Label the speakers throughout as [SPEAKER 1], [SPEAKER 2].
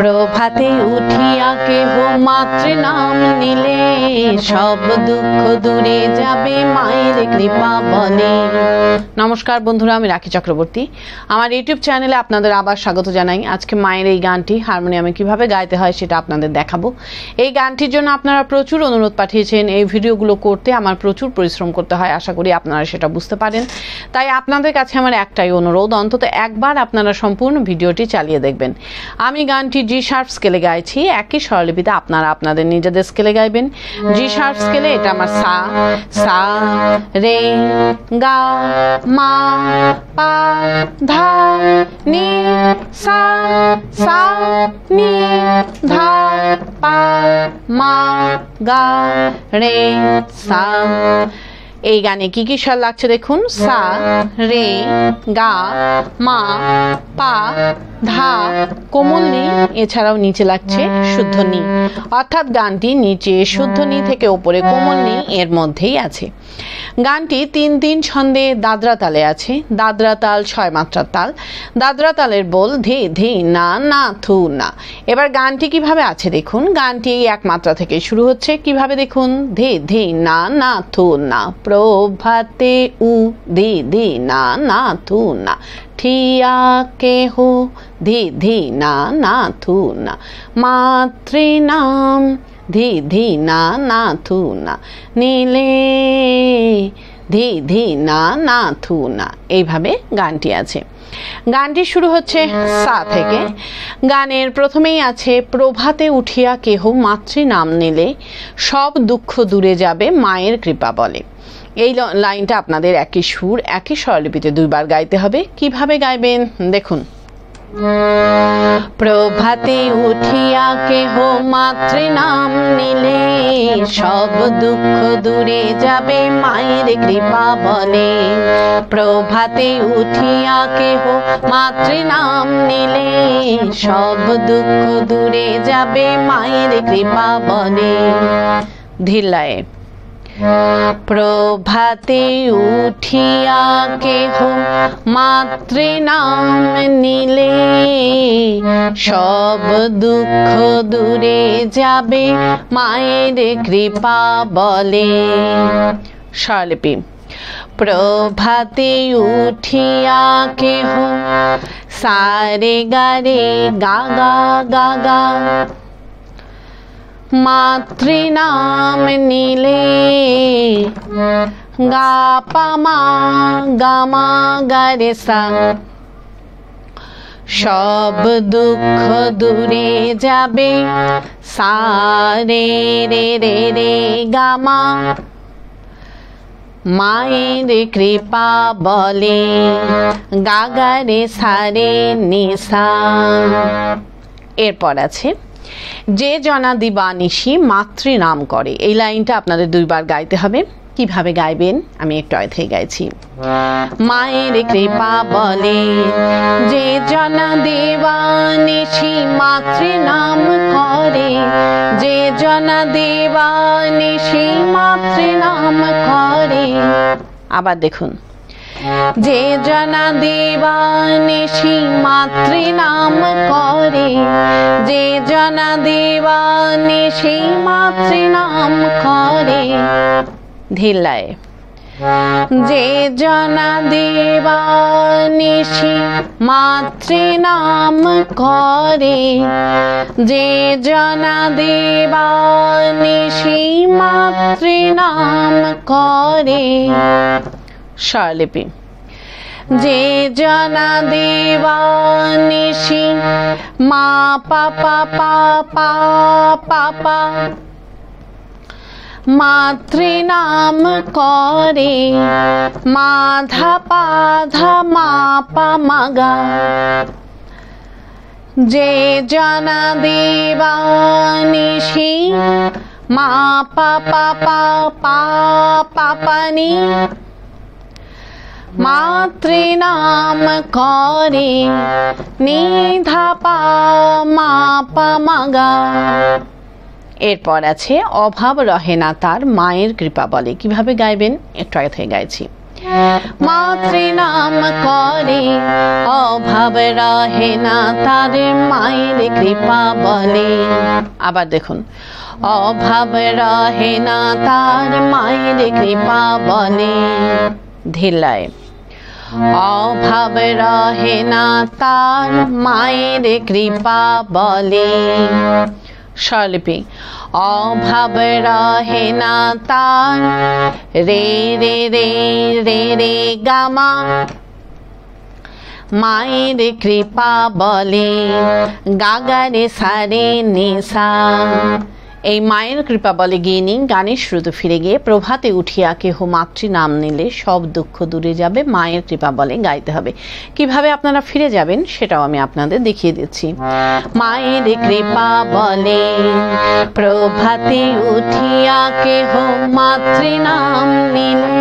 [SPEAKER 1] প্রভাতে উঠিয়া কেহ মাতৃ নাম নিলে সব দুঃখ দূরে যাবে মায়ের কৃপা বলে। নমস্কার বন্ধুরা, আমি রাখি চক্রবর্তী। আমার ইউটিউব চ্যানেলে আপনাদের আবার স্বাগত জানাই। আজকে মায়ের এই গানটি হারমোনিয়ামে কিভাবে গাইতে হয় সেটা আপনাদের দেখাবো। এই গানটির জন্য আপনারা প্রচুর অনুরোধ পাঠিয়েছেন। এই ভিডিওগুলো করতে আমার প্রচুর পরিশ্রম করতে হয়, আশা করি আপনারা সেটা বুঝতে পারেন। তাই আপনাদের কাছে আমার একটাই অনুরোধ, অন্তত একবার আপনারা সম্পূর্ণ ভিডিওটি চালিয়ে দেখবেন। আমি গানটি জি শার্প স্কেলে গাইছি, একই স্বরলিপিতে আপনারা আপনাদের নিজেদের স্কেলে গাইবেন। জি শার্প স্কেলে এটা আমার সা, সা রে গা মা পা ধা নি সা, সা নি ধা পা মা গা রে সা। এই গানে কি কি স্বর লাগছে দেখুন, সা রে গা মা পা ধা কোমল নি, এছাড়াও নিচে লাগছে শুদ্ধ নি, অর্থাৎ গানটি নিচে শুদ্ধ নি থেকে উপরে কোমল নি এর মধ্যেই আছে। গানটি ৩-৩ ছন্দে দাদরা তালে আছে। দাদরা তাল ৬ মাত্রার তাল। দাদরা তালের বোল ধে ধে না না থু না। এবার গানটি কিভাবে আছে দেখুন। গানটি ১ মাত্রা থেকে শুরু হচ্ছে, কিভাবে দেখুন, ধে ধে না না থু না, প্রভাতে উ ধে ধে না না থু না, ঠিয়া কেহ ধে ধে না না থু না, মাতৃনাম ধি ধি না না থু না, নীলে ধি ধি না না থু না। এইভাবে গানটি আছে। গানটি শুরু হচ্ছে সা থেকে। গানের প্রথমেই আছে, প্রভাতে উঠিয়া কেহ মাতৃ নাম নিলে সব দুঃখ দূরে যাবে মায়ের কৃপা বলে। এই লাইনটা আপনাদের একই সুর একই স্বরলিপিতে ২ বার গাইতে হবে। কিভাবে গাইবেন দেখুন। প্রভাতে উঠিয়া কেহ মাতৃ নাম নিলে সব দুঃখ দূরে যাবে মায়ের কৃপা বলে। প্রভাতে উঠিয়া কেহ মাতৃ নাম নিলে সব দুঃখ দূরে যাবে মায়ের কৃপা বলে। ধিল্লায় প্রভাতে উঠিয়া কেহ মাতৃ নাম নিলে সব দুঃখ দূরে যাবে মায়ের কৃপা বলে। স্বরলিপি প্রভাতে উঠিয়া কেহ সা রে গা রে গা গা গা গা, মাতৃনাম নিলে গা পা মা গা মা গা রে সা, সব দুঃখ দূরে যাবে সা রে রে রে রে গা মা, মায়ের কৃপা বলে। গা গা রে সা রে নি সা। এরপর আছে, যে জনা দিবানিশি মাতৃ নাম করে। এই লাইনটা আপনাদের ২ বার গাইতে হবে। কিভাবে গাইবেন আমি একটু আগে গাইছি। মায়ের কৃপা বলে, যে জনা দিবানিশি মাতৃ নাম করে, যে জনা দিবানিশি মাতৃ নাম করে। আবার দেখুন, যে জনা দিবানিশি মাতৃ নাম করে, যে জনা দিবানিশি মাতৃ নাম করে। ধিল্লায় যে জনা দিবানিশি মাতৃ নাম করে, যে জনা দিবানিশি মাতৃ নাম করে। স্বরলিপি যে জনা দিবানিশি মা পা পা পা পা পা পা, মাতৃ নাম করে, মা ধা পা ধা মা পা মা গা। যে জনা দিবানিশি মা পা পা পা পা পা পা নি, মাতৃ নাম করে, নি ধা পা মা পা মা গা। এরপর আছে, অভাব রহে না তার মায়ের কৃপা বলে। কিভাবে গাইবেন একটু আগে থেকে গাইছি। মাতৃনাম করে অভাব রহে না তার মায়ের কৃপা বলে। আবার দেখুন, অভাব রহে না তার মায়ের কৃপা বলে। ধিলায়, অভাব রহে না তার মায়ের কৃপা বলে। স্বরলিপি, অভাব রহে না তার রে রে রে রে রে গামা মায়ের কৃপা বলে। গাগারে সারে নিশা। এই মায়ের কৃপা বলে গিয়ে নিন গানের শুরুতে ফিরে গিয়ে প্রভাতে উঠিয়া কেহ মাতৃ নাম নিলে সব দুঃখ দূরে যাবে মায়ের কৃপা বলে গাইতে হবে। কিভাবে আপনারা ফিরে যাবেন সেটাও আমি আপনাদের দেখিয়ে দিচ্ছি। মায়ের কৃপা বলে প্রভাতে উঠিয়া কেহ মাতৃ নাম নিলে।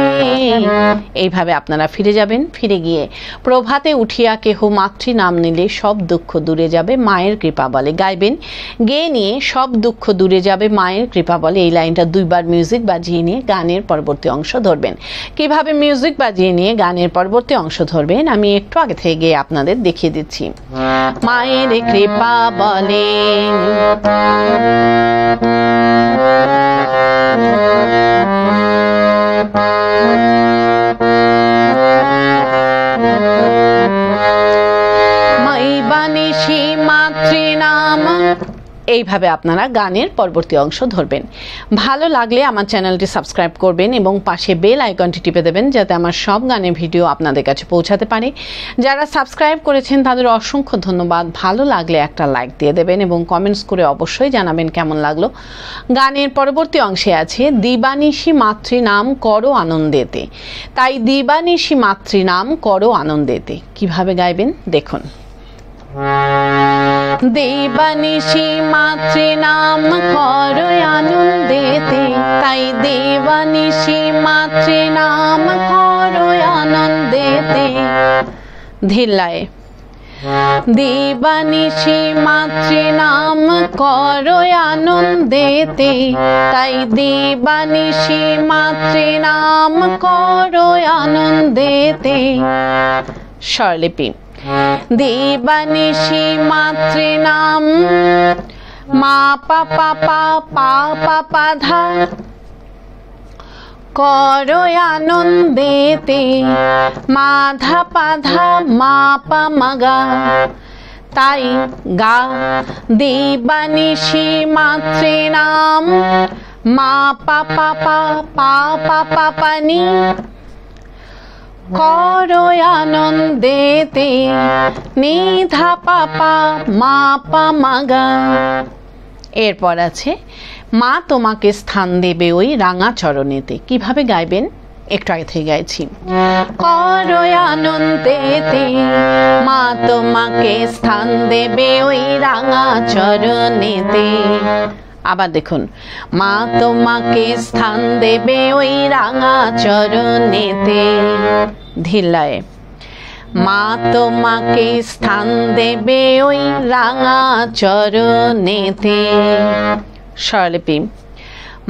[SPEAKER 1] এইভাবে আপনারা ফিরে যাবেন। ফিরে গিয়ে প্রভাতে উঠিয়া কেহ মাতৃ নাম নিলে সব দুঃখ দূরে যাবে মায়ের কৃপা বলে গাইবেন। গেয়ে নিয়ে সব দুঃখ দূরে যাবে মায়ের কৃপা বলে এই লাইনটা দুইবার মিউজিক বাজিয়ে নিয়ে গানের পরবর্তী অংশ ধরবেন। কিভাবে মিউজিক বাজিয়ে নিয়ে গানের পরবর্তী অংশ ধরবেন আমি একটু আগে থেকে গিয়ে আপনাদের দেখিয়ে দিচ্ছি। মায়ের কৃপা বলে মাইবানিশি মাতৃনাম। এইভাবে আপনারা গানের পরবর্তী অংশ ধরবেন। ভালো লাগলে আমার চ্যানেলটি সাবস্ক্রাইব করবেন এবং পাশে বেল আইকনটি টিপে দেবেন যাতে আমার সব গানের ভিডিও আপনাদের কাছে পৌঁছাতে পারে। যারা সাবস্ক্রাইব করেছেন তাদের অসংখ্য ধন্যবাদ। ভালো লাগলে একটা লাইক দিয়ে দেবেন এবং কমেন্টস করে অবশ্যই জানাবেন কেমন লাগলো। গানের পরবর্তী অংশে আছে দিবানিশি মাতৃনাম করো আনন্দেতে। তাই দিবানিশি মাতৃনাম করো আনন্দেতে। কিভাবে গাইবেন দেখুন। দেবানিশি মাতৃনাম করো আনন্দেতে। তাই দেবানিশি মাতৃনাম করো আনন্দেতে। ধিল্লায়, দেবানিশি মাতৃনাম করো আনন্দেতে। তাই দেবানিশি মাতৃনাম করো আনন্দেতে। স্বরলিপি, দেবানিশি মাতৃনাম মা পা পা পা পা পা পা ধা করো আনন্দেতে। মাধা পাধা মা পা মাগা। তাই গা দেবানিশি মাতৃনাম মা পা পা পা পা পা পা পানি করো আনন্দেতে। নিধা পাপা মা পা মাগা। এরপর আছে মা তোমাকে স্থান দেবে ওই রাঙা চরণেতে। কিভাবে গাইবেন একটু আগে থেকে গাইছি। করো আনন্দেতে মা তোমাকে স্থান দেবে ওই রাঙা চরণেতে। আবার দেখুন, মা তোমাকে স্থান দেবে ওই রাঙা চরণেতে। ধিল্লায়, মা তোমাকে স্থান দেবে ওই রাঙা চরণেতে। স্বরলিপি,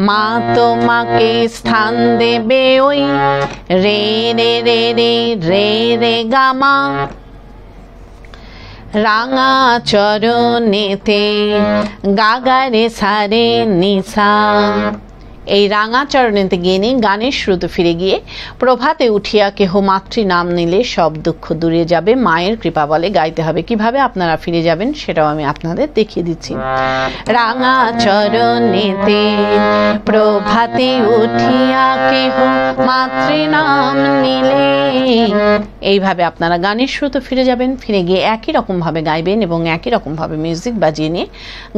[SPEAKER 1] মা তোমাকে স্থান দেবে ওই রে রে রে রে রে রে গামা রাঙা চরণেতে। গাগারে সারে নিশা। এই রাঙা চরণেতে গিয়ে নিয়ে গানের শুরুতে ফিরে গিয়ে প্রভাতে উঠিয়া কেহ মাতৃ নাম নিলে সব দুঃখ দূরে যাবে মায়ের কৃপা বলে গাইতে হবে। কিভাবে আপনারা ফিরে যাবেন সেটাও আমি আপনাদের দেখিয়ে দিচ্ছি। রাঙা চরণেতে প্রভাতে উঠিয়া কেহ মাতৃ নাম নিলে। এইভাবে আপনারা গানের শুরুতে ফিরে যাবেন। ফিরে গিয়ে একই রকম ভাবে গাইবেন এবং একই রকম ভাবে মিউজিক বাজিয়ে নিয়ে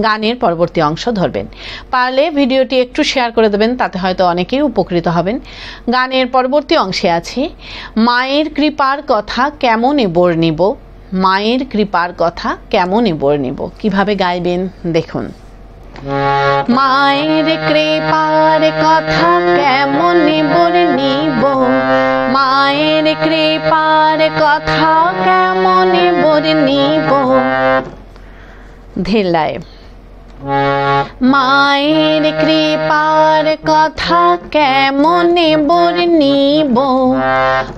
[SPEAKER 1] গানের পরবর্তী অংশ ধরবেন। পারলে ভিডিওটি একটু শেয়ার করে দেবেন, তাতে হয়তো অনেকেই উপকৃত হবেন। গানের পরবর্তী অংশে আছে মায়ের কৃপার কথা কেমনে বর্ণিব। মায়ের কৃপার কথা কেমনে বর্ণিব। কিভাবে গাইবেন দেখুন। মায়ের কৃপার কথা কেমনে বর্ণিব। মায়ের কৃপার কথা কেমনে বর্ণিব। ধিল্লায়, মায়ের কৃপার কথা কেমনে বর্ণিব,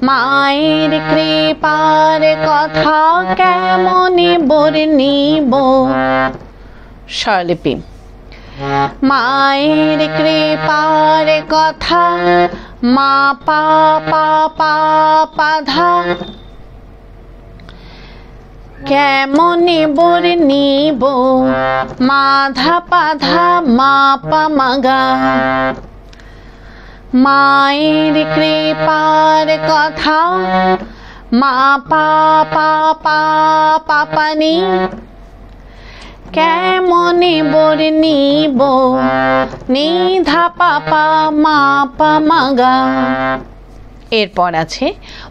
[SPEAKER 1] মায়ের কৃপার কথা কেমনে বর্ণিব। স্বরলিপি। মায়ের কৃপার কথা মা পা পা পা পা ধা, কেমনে বর্ণিব মাধা পাধা মা পা মাগা। মায়ের কৃপার কথা মা পা পা পা পা পানি, কেমনে বর্ণিব নিধা পাপা মা পা মাগা। এরপর আছে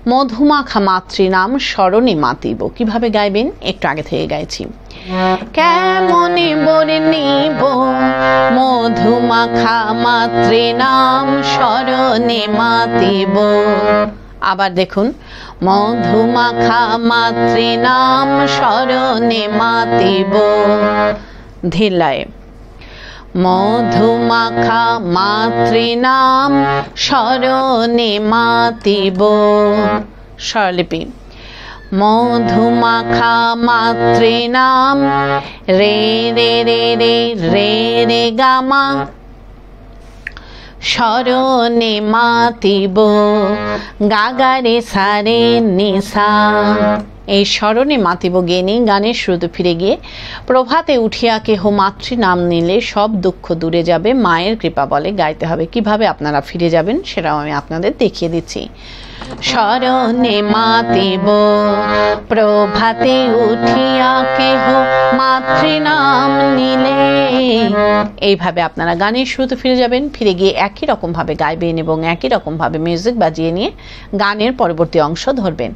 [SPEAKER 1] মধুমাখা মাতৃনাম স্মরণে মাতিব। কিভাবে গাইবেন একটু আগে থেকে গাইছি। কেমনে বর্ণিব মধুমাখা মাতৃনাম স্মরণে মাতিব। আবার দেখুন, মধুমাখা মাতৃনাম স্মরণে মাতিব। ধিলায়। মধুমাখা মাতৃনাম স্মরণে মাতিব। স্বরলিপি। মধুমাখা মাতৃনাম রে রে রে রে রে রে গামা স্মরণে মাতিব গাগারে সারে নিশা। এই স্মরণে মাতিব গেনি গানের শুরুতে ফিরে গিয়ে প্রভাতে উঠিয়া কেহ মাতৃ নাম নিলে সব দুঃখ দূরে যাবে মায়ের কৃপা বলে গাইতে হবে। কিভাবে আপনারা ফিরে যাবেন সেটাও আমি আপনাদের দেখিয়ে দিচ্ছি। স্মরণে মাতিব প্রভাতে উঠিয়া কেহ মাতৃ নাম নিলে। এইভাবে আপনারা গানের শুরুতে ফিরে যাবেন, ফিরে গিয়ে একই রকম ভাবে গাইবেন এবং একই রকম ভাবে মিউজিক বাজিয়ে নিয়ে গানের পরবর্তী অংশ ধরবেন।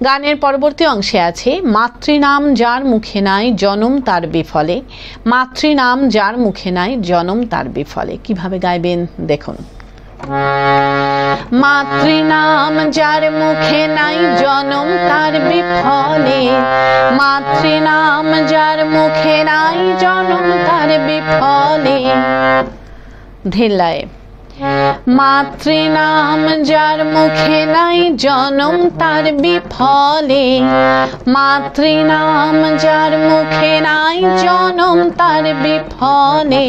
[SPEAKER 1] গানের পরবর্তী অংশে আছে মাতৃনাম যার মুখে নাই জনম তার বিফলে। মাতৃনাম যার মুখে নাই জনম তার বিফলে। কিভাবে গাইবেন দেখুন। মাতৃনাম যার মুখে নাই জনম তার বিফলে, মাতৃনাম যার মুখে নাই জনম তার বিফলে। ধিলায়। মাতৃনাম যার মুখে নাই জনম তার বিফলে, মাতৃনাম যার মুখে নাই জনম তার বিফলে।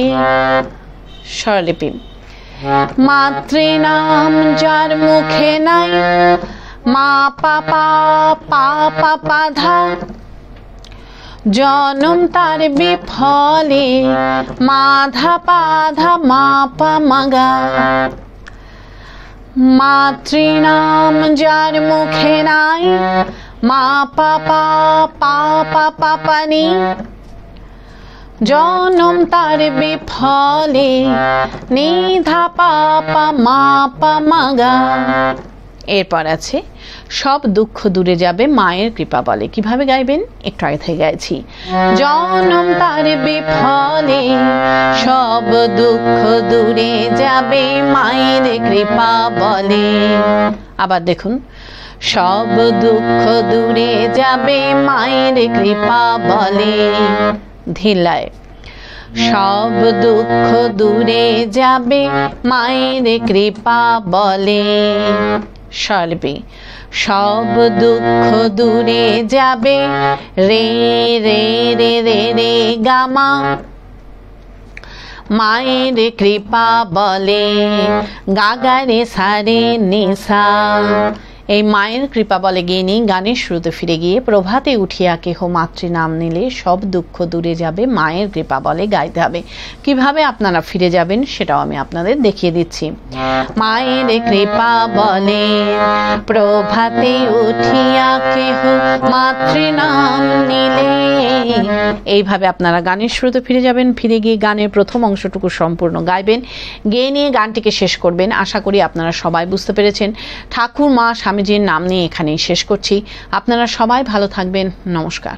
[SPEAKER 1] স্বরলিপি। মাতৃনাম যার মুখে নাই মা পা পা পা পা পা ধা, জনম তার বিফলে মাধা পাধা মা পা মাগা। মাতৃনাম যার মুখে নাই মা পা পা পা পা পা পানি, জনম তার বিফলে নিধা পাপা মা পা মাগা। এরপর আছে সব দুঃখ দূরে যাবে মায়ের কৃপা বলে। কিভাবে গাইবেন একটু আগে থেকে গাইছি। জনম তার বিফলে সব দুঃখ দূরে যাবে মায়ের কৃপা বলে। আবার দেখুন, সব দুঃখ দূরে যাবে মায়ের কৃপা বলে। ধিলায়। সব দুঃখ দূরে যাবে মায়ের কৃপা বলে। স্বরলিপি। সব দুঃখ দূরে যাবে রে রে রে রে রে গামা মায়ের কৃপা বলে গাগারে সারে নিশা। এই মায়ের কৃপা বলে গেনি গানের শুরুতে ফিরে গিয়ে প্রভাতে উঠিয়া কেহ মাতৃ নাম নিলে সব দুঃখ দূরে যাবে মায়ের কৃপা বলে গাইতে হবে। কিভাবে আপনারা ফিরে যাবেন সেটাও আমি আপনাদের দেখিয়ে দিচ্ছি। মায়ের কৃপা বলে প্রভাতে উঠিয়া কেহ মাতৃ নাম নিলে। এইভাবে আপনারা গানের শুরুতে ফিরে যাবেন, ফিরে গিয়ে গানের প্রথম অংশটুকু সম্পূর্ণ গাইবেন, গেয়ে নিয়ে গানটিকে শেষ করবেন। আশা করি আপনারা সবাই বুঝতে পেরেছেন। ঠাকুর মা স্বামীজির নাম নিয়ে এখানেই শেষ করছি। আপনারা সবাই ভালো থাকবেন। নমস্কার।